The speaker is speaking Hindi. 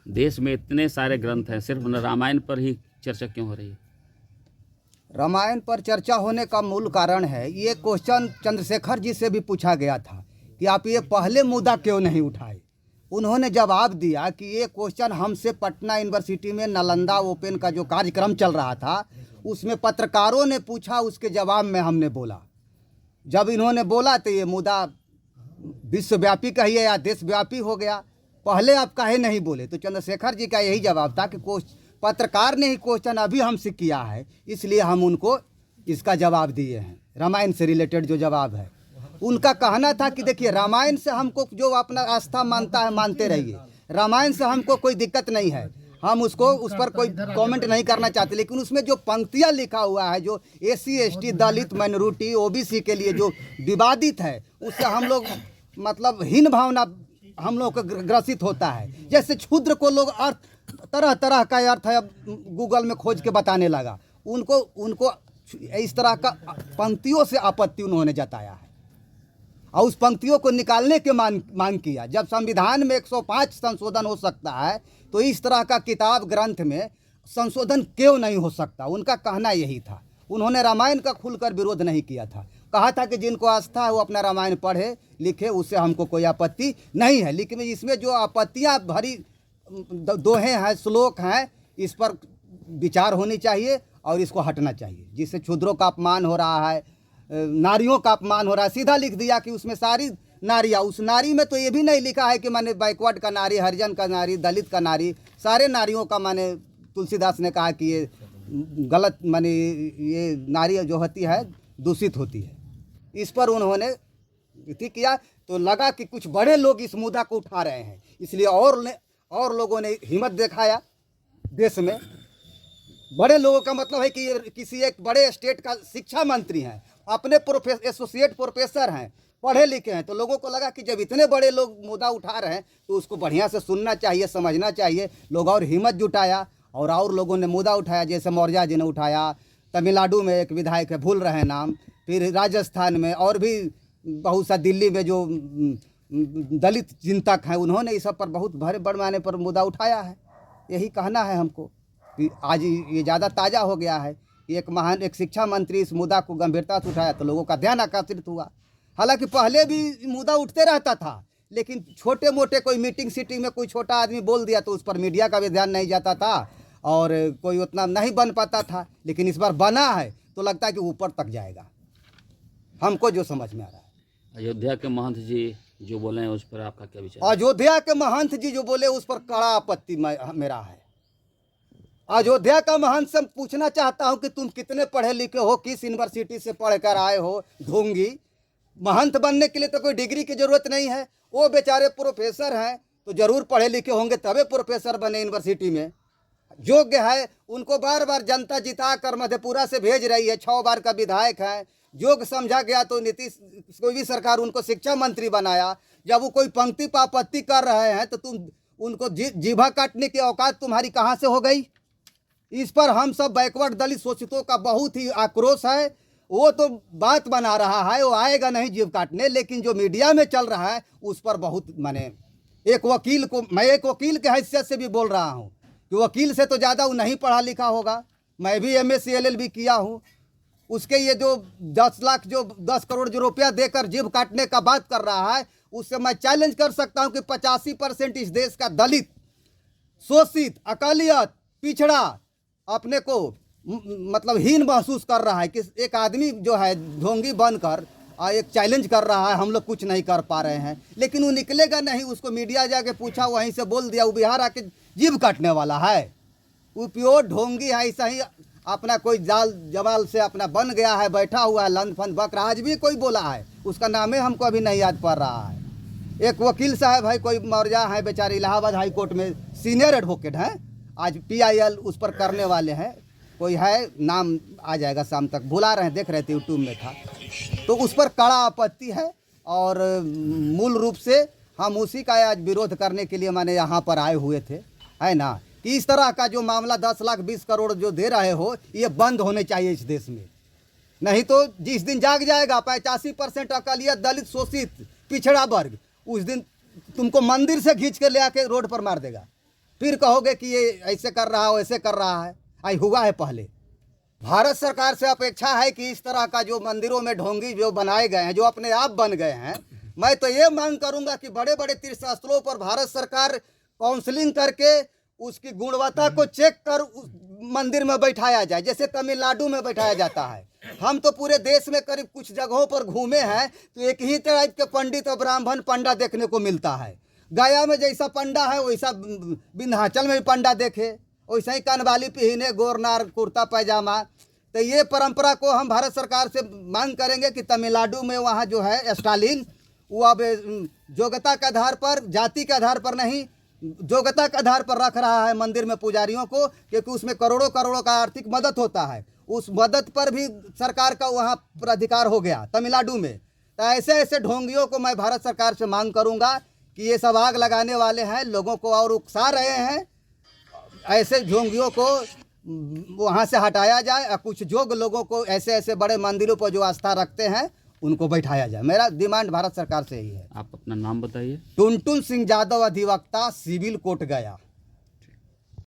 देश में इतने सारे ग्रंथ हैं, सिर्फ रामायण पर ही चर्चा क्यों हो रही है? रामायण पर चर्चा होने का मूल कारण है, ये क्वेश्चन चंद्रशेखर जी से भी पूछा गया था कि आप ये पहले मुद्दा क्यों नहीं उठाए। उन्होंने जवाब दिया कि ये क्वेश्चन हमसे पटना यूनिवर्सिटी में नालंदा ओपन का जो कार्यक्रम चल रहा था उसमें पत्रकारों ने पूछा, उसके जवाब में हमने बोला। जब इन्होंने बोला तो ये मुद्दा विश्वव्यापी कहिए या देशव्यापी हो गया, पहले आप काहे नहीं बोले। तो चंद्रशेखर जी का यही जवाब था कि पत्रकार ने ही क्वेश्चन अभी हमसे किया है, इसलिए हम उनको इसका जवाब दिए हैं। रामायण से रिलेटेड जो जवाब है, उनका कहना था कि देखिए रामायण से हमको जो अपना आस्था मानता है मानते रहिए, रामायण से हमको कोई दिक्कत नहीं है, हम उस पर कोई कमेंट नहीं करना चाहते। लेकिन उसमें जो पंक्तियाँ लिखा हुआ है जो SC ST दलित माइनॉरिटी OBC के लिए जो विवादित है, उससे हम लोग मतलब हीन भावना हम लोग को ग्रसित होता है। जैसे क्षुद्र को लोग अर्थ तरह तरह का अर्थ है गूगल में खोज के बताने लगा, उनको इस तरह का पंक्तियों से आपत्ति उन्होंने जताया है और उस पंक्तियों को निकालने के मांग किया। जब संविधान में 105 संशोधन हो सकता है तो इस तरह का किताब ग्रंथ में संशोधन क्यों नहीं हो सकता, उनका कहना यही था। उन्होंने रामायण का खुलकर विरोध नहीं किया था, कहा था कि जिनको आस्था है वो अपना रामायण पढ़े लिखे, उससे हमको कोई आपत्ति नहीं है। लेकिन इसमें जो आपत्तियां भरी दोहे हैं, श्लोक हैं, इस पर विचार होनी चाहिए और इसको हटना चाहिए, जिससे क्षुद्रों का अपमान हो रहा है, नारियों का अपमान हो रहा है। सीधा लिख दिया कि उसमें सारी नारियाँ, उस नारी में तो ये भी नहीं लिखा है कि माने बैकवर्ड का नारी, हरिजन का नारी, दलित का नारी, सारे नारियों का माने तुलसीदास ने कहा कि ये गलत माने ये नारी जो होती है दूषित होती है। इस पर उन्होंने किया तो लगा कि कुछ बड़े लोग इस मुद्दा को उठा रहे हैं, इसलिए और लोगों ने हिम्मत दिखाया। देश में बड़े लोगों का मतलब है कि ये किसी एक बड़े स्टेट का शिक्षा मंत्री हैं, अपने एसोसिएट प्रोफेसर हैं, पढ़े लिखे हैं, तो लोगों को लगा कि जब इतने बड़े लोग मुद्दा उठा रहे हैं तो उसको बढ़िया से सुनना चाहिए, समझना चाहिए। लोग और हिम्मत जुटाया और लोगों ने मुद्दा उठाया, जैसे मौर्या जी ने उठाया, तमिलनाडु में एक विधायक है, भूल रहे हैं नाम, फिर राजस्थान में और भी बहुत सा, दिल्ली में जो दलित चिंतक हैं उन्होंने इस सब पर बहुत बड़े पैमाने पर मुद्दा उठाया है। यही कहना है हमको कि आज ये ज़्यादा ताज़ा हो गया है। एक शिक्षा मंत्री इस मुद्दा को गंभीरता से उठाया तो लोगों का ध्यान आकर्षित हुआ। हालांकि पहले भी मुद्दा उठते रहता था, लेकिन छोटे मोटे कोई मीटिंग सीटिंग में कोई छोटा आदमी बोल दिया तो उस पर मीडिया का भी ध्यान नहीं जाता था और कोई उतना नहीं बन पाता था। लेकिन इस बार बना है तो लगता है कि ऊपर तक जाएगा, हमको जो समझ में आ रहा है। अयोध्या के महंत जी जो बोले हैं उस पर आपका क्या विचार? अयोध्या के महंत जी जो बोले उस पर कड़ा आपत्ति मेरा है। अयोध्या का महंत से पूछना चाहता हूं कि तुम कितने पढ़े लिखे हो, किस यूनिवर्सिटी से पढ़कर आए हो। ढोंगी महंत बनने के लिए तो कोई डिग्री की जरूरत नहीं है, वो बेचारे प्रोफेसर हैं तो जरूर पढ़े लिखे होंगे तबे प्रोफेसर बने यूनिवर्सिटी में। योग्य है, उनको बार बार जनता जिता कर मधेपुरा से भेज रही है, 6 बार का विधायक है। योग्य समझा गया तो नीतीश कोई भी सरकार उनको शिक्षा मंत्री बनाया। जब वो कोई पंक्ति पर आपत्ति कर रहे हैं तो तुम उनको जीभा काटने की औकात तुम्हारी कहाँ से हो गई। इस पर हम सब बैकवर्ड दलित शोषितों का बहुत ही आक्रोश है। वो तो बात बना रहा है, वो आएगा नहीं जीभ काटने, लेकिन जो मीडिया में चल रहा है उस पर बहुत माने एक वकील को, मैं एक वकील के हैसियत से भी बोल रहा हूँ कि वकील से तो ज़्यादा वो नहीं पढ़ा लिखा होगा। मैं भी MSc LLB किया हूँ। उसके ये जो 10 लाख जो 10 करोड़ जो रुपया देकर जीभ काटने का बात कर रहा है, उससे मैं चैलेंज कर सकता हूँ कि 85% इस देश का दलित, शोषित, अकालियत, पिछड़ा अपने को मतलब हीन महसूस कर रहा है कि एक आदमी जो है ढोंगी बनकर एक चैलेंज कर रहा है, हम लोग कुछ नहीं कर पा रहे हैं। लेकिन वो निकलेगा नहीं, उसको मीडिया जाके पूछा, वहीं से बोल दिया, वो बिहार आके जीभ काटने वाला है। वो प्योर ढोंगी है, ऐसा ही अपना कोई जाल जवाल से अपना बन गया है, बैठा हुआ है, लंद फंद बक रहा। आज भी कोई बोला है, उसका नाम हमको अभी नहीं याद पड़ रहा है। एक वकील साहब है, कोई मौर्या है बेचारे, इलाहाबाद हाई कोर्ट में सीनियर एडवोकेट हैं, आज PIL उस पर करने वाले हैं। कोई है, नाम आ जाएगा शाम तक, भुला रहे हैं, देख रहे थे यूट्यूब में था। तो उस पर कड़ा आपत्ति है और मूल रूप से हम उसी का आज विरोध करने के लिए माने यहाँ पर आए हुए थे, है ना, कि इस तरह का जो मामला 10 लाख 20 करोड़ जो दे रहे हो, ये बंद होने चाहिए इस देश में। नहीं तो जिस दिन जाग जाएगा 85% अकालियत, दलित, शोषित, पिछड़ा वर्ग, उस दिन तुमको मंदिर से खींच कर ले आके रोड पर मार देगा। फिर कहोगे कि ये ऐसे कर रहा है वैसे कर रहा है। आई हुआ है पहले। भारत सरकार से अपेक्षा है कि इस तरह का जो मंदिरों में ढोंगी जो बनाए गए हैं, जो अपने आप बन गए हैं, मैं तो ये मांग करूंगा कि बड़े बड़े तीर्थ स्थलों पर भारत सरकार काउंसलिंग करके उसकी गुणवत्ता को चेक कर उस मंदिर में बैठाया जाए, जैसे तमिलनाडु में बैठाया जाता है। हम तो पूरे देश में करीब कुछ जगहों पर घूमे हैं तो एक ही टाइप के पंडित और ब्राह्मण पंडा देखने को मिलता है। गया में जैसा पंडा है वैसा विंध्याचल में भी पंडा देखे, वैसा ही कनवाली पहने, गोरनार कुर्ता पैजामा। तो ये परंपरा को हम भारत सरकार से मांग करेंगे कि तमिलनाडु में वहाँ जो है स्टालिन, वो अब योग्यता के आधार पर, जाति के आधार पर नहीं, योग्यता के आधार पर रख रहा है मंदिर में पुजारियों को, क्योंकि उसमें करोड़ों करोड़ों का आर्थिक मदद होता है। उस मदद पर भी सरकार का वहाँ पर अधिकार हो गया तमिलनाडु में। तो ऐसे ऐसे ढोंगियों को मैं भारत सरकार से मांग करूँगा कि ये सब आग लगाने वाले हैं, लोगों को और उकसा रहे हैं, ऐसे ढोंगियों को वहाँ से हटाया जाए और कुछ योग्य लोगों को ऐसे ऐसे बड़े मंदिरों पर जो आस्था रखते हैं उनको बैठाया जाए। मेरा डिमांड भारत सरकार से ही है। आप अपना नाम बताइए। टुनटुन सिंह यादव, अधिवक्ता, सिविल कोर्ट गया।